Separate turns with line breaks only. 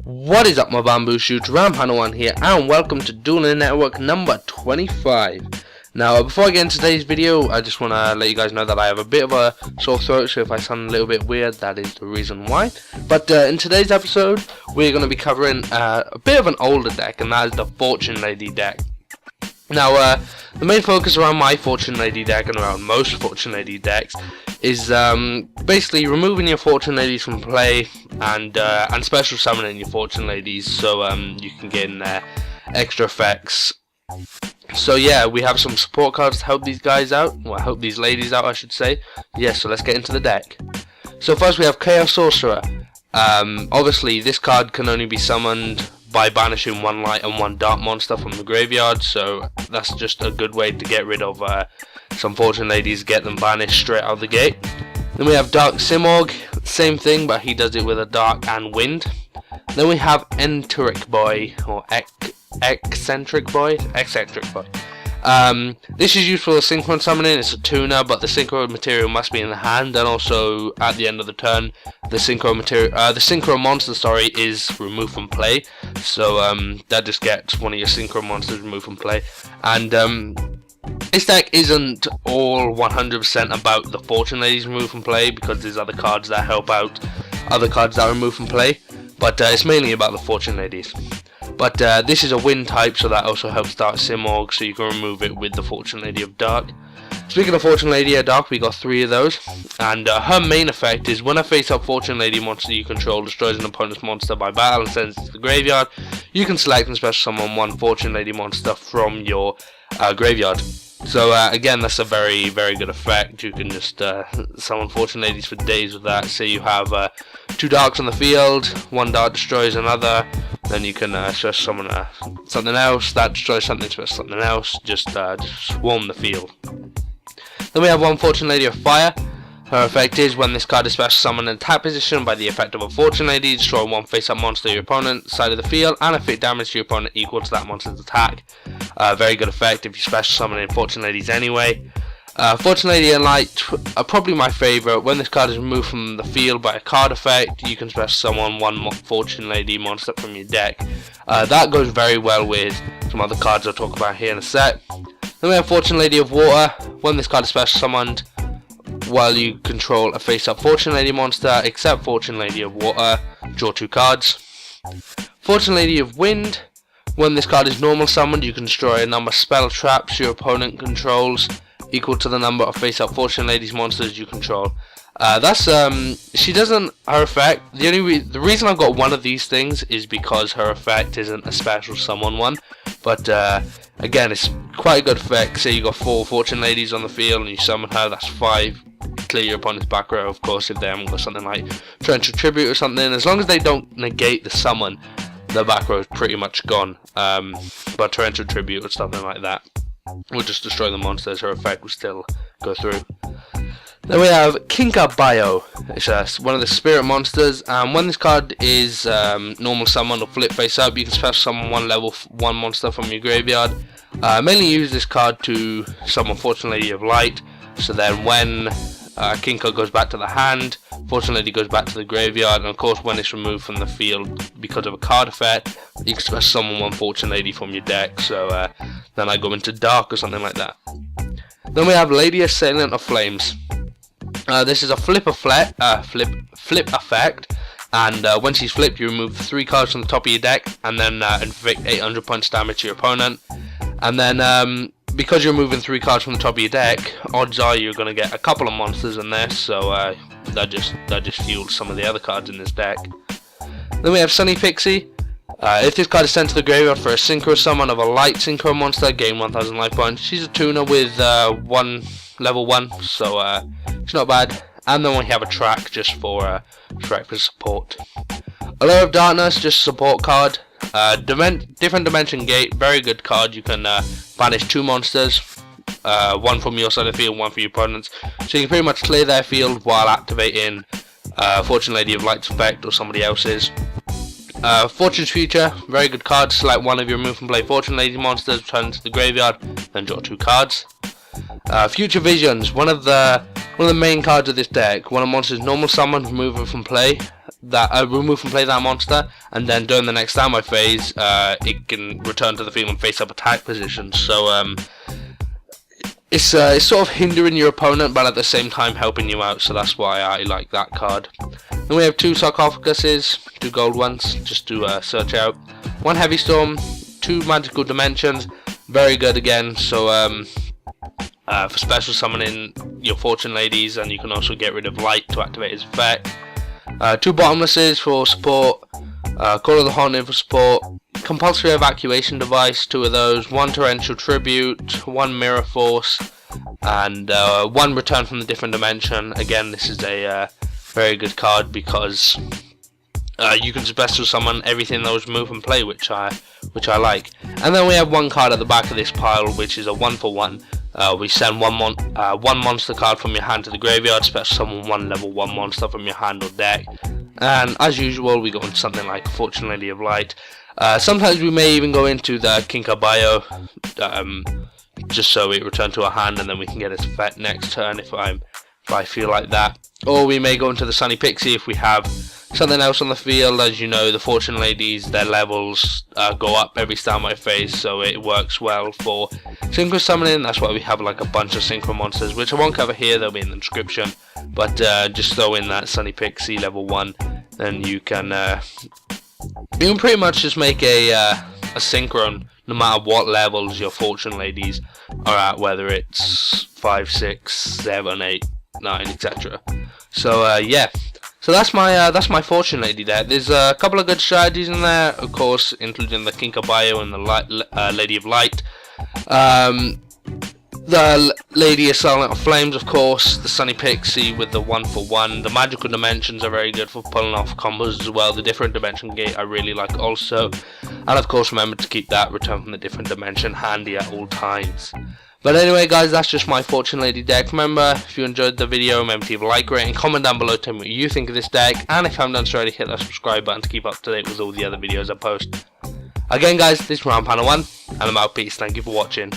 What is up, my bamboo shoots? Rampanel1 here, and welcome to Dueling Network number 25. Now, before I get into today's video, I just want to let you guys know that I have a bit of a sore throat, so if I sound a little bit weird, that is the reason why. But in today's episode, we're going to be covering a bit of an older deck, and that is the Fortune Lady deck. Now, the main focus around my Fortune Lady deck, and around most Fortune Lady decks, is basically removing your Fortune Ladies from play and special summoning your Fortune Ladies, so you can get in there extra effects. So yeah, we have some support cards to help these guys out, well, help these ladies out I should say. Yeah, so let's get into the deck. So first we have Chaos Sorcerer. Obviously this card can only be summoned by banishing one light and one dark monster from the graveyard, so that's just a good way to get rid of some Fortune Ladies, get them banished straight out the gate. Then we have Dark Simorgh, same thing, but he does it with a dark and wind. Then we have Eccentric Boy, or Eccentric Boy. This is used for the synchro summoning. It's a tuner, but the synchro material must be in the hand, and also at the end of the turn, the synchro monster, is removed from play. So that just gets one of your synchro monsters removed from play. And this deck isn't all 100% about the Fortune Ladies removed from play, because there's other cards that help out other cards that are removed from play. But it's mainly about the Fortune Ladies. But this is a wind type, so that also helps Dark Simorgh, so you can remove it with the Fortune Lady of Dark. Speaking of Fortune Lady of Dark, we got 3 of those, and her main effect is when a face-up Fortune Lady monster you control destroys an opponent's monster by battle and sends it to the graveyard, you can select and special summon one Fortune Lady monster from your graveyard. So again, that's a very, very good effect. You can just summon Fortune Ladies for days with that. Say you have 2 darks on the field, one dark destroys another, then you can just summon something else, that destroys something, special something else, just swarm the field. Then we have one Fortune Lady of Fire. Her effect is when this card is special summoned in attack position by the effect of a Fortune Lady, destroy one face-up monster to your opponent's side of the field and inflict damage to your opponent equal to that monster's attack. Very good effect if you special summon in Fortune Ladies anyway. Fortune Lady and Light are probably my favourite. When this card is removed from the field by a card effect, you can special summon one Fortune Lady monster from your deck. That goes very well with some other cards I'll talk about here in a sec. Then we have Fortune Lady of Water. When this card is special summoned while you control a face-up Fortune Lady monster, except Fortune Lady of Water, draw 2 cards. Fortune Lady of Wind. When this card is normal summoned, you can destroy a number of spell traps your opponent controls equal to the number of face-up Fortune Ladies monsters you control. She doesn't, her effect, the reason I've got one of these things is because her effect isn't a special summon one, but again, it's quite a good effect. Say you got 4 Fortune Ladies on the field and you summon her, that's 5, clear your opponent's back row, of course, if they haven't got something like Torrential Tribute or something. As long as they don't negate the summon, the back row is pretty much gone, but Torrential Tribute or something like that will just destroy the monsters, her effect will still go through. Then we have Kinka-Byo. It's one of the spirit monsters, and when this card is normal summon or flip face up, you can special summon one level 1 monster from your graveyard. Mainly use this card to summon Fortune Lady of Light, so then when Kinka goes back to the hand, Fortune Lady goes back to the graveyard, and of course when it's removed from the field because of a card effect, you can special summon one Fortune Lady from your deck, so then I go into Dark or something like that. Then we have Lady Assailant of Flames. This is a flip effect, and when she's flipped, you remove 3 cards from the top of your deck, and then inflict 800 points damage to your opponent. And then because you're moving 3 cards from the top of your deck, odds are you're going to get a couple of monsters in there, so that just fuels some of the other cards in this deck. Then we have Sunny Pixie. If this card is sent to the graveyard for a synchro summon of a light synchro monster, gain 1000 life points. She's a tuner with level 1, so it's not bad. And then we have a track just for support. Allure of Darkness, just a support card. Different Dimension Gate, very good card. You can banish 2 monsters, 1 from your side of the field, 1 for your opponent's. So you can pretty much clear their field while activating Fortune Lady of Light's effect or somebody else's. Fortune's Future, very good card. Select one of your remove from play Fortune Lady monsters, return to the graveyard, then draw 2 cards. Future Visions, one of the main cards of this deck. When a monster is normal summoned, remove it from play. remove from play that monster, and then during the next standby phase, it can return to the field and face up attack position. So it's sort of hindering your opponent, but at the same time helping you out. So that's why I like that card. Then we have 2 Sarcophaguses, 2 gold ones, just to search out. 1 Heavy Storm, 2 Magical Dimensions, very good again. So for special summoning your Fortune Ladies, and you can also get rid of Light to activate his effect. 2 Bottomlesses for support, Call of the Haunted for support, Compulsory Evacuation Device, 2 of those, 1 Torrential Tribute, 1 Mirror Force, and 1 Return from the Different Dimension. Again, this is a very good card because you can special summon everything that was move and play, which I like. And then we have 1 card at the back of this pile, which is a 1-for-1. We send one monster card from your hand to the graveyard, special summon 1 level 1 monster from your hand or deck. And as usual, we go into something like Fortune Lady of Light. Sometimes we may even go into the Kinka-Byo, just so it returns to our hand, and then we can get its effect next turn if I feel like that. Or we may go into the Sunny Pixie if we have something else on the field. As you know, the Fortune Ladies, their levels go up every standby phase, so it works well for synchro summoning. That's why we have like a bunch of synchro monsters, which I won't cover here, they'll be in the description. But just throw in that Sunny Pixie level 1, then you can pretty much just make a synchron no matter what levels your Fortune Ladies are at, whether it's 5, 6, 7, 8, 9, etc. So yeah. So that's my Fortune Lady deck. There's a couple of good strategies in there, of course, including the Kinka-Byo and the Lady of Light. The Lady Assailant of Flames, of course, the Sunny Pixie with the 1-for-1. The Magical Dimensions are very good for pulling off combos as well. The Different Dimension Gate I really like also. And of course, remember to keep that Return from the Different Dimension handy at all times. But anyway, guys, that's just my Fortune Lady deck. Remember, if you enjoyed the video, remember to leave a like, rate, and comment down below to me what you think of this deck. And if you haven't done so already, hit that subscribe button to keep up to date with all the other videos I post. Again, guys, this is Round Panel 1, and I'm out. Peace. Thank you for watching.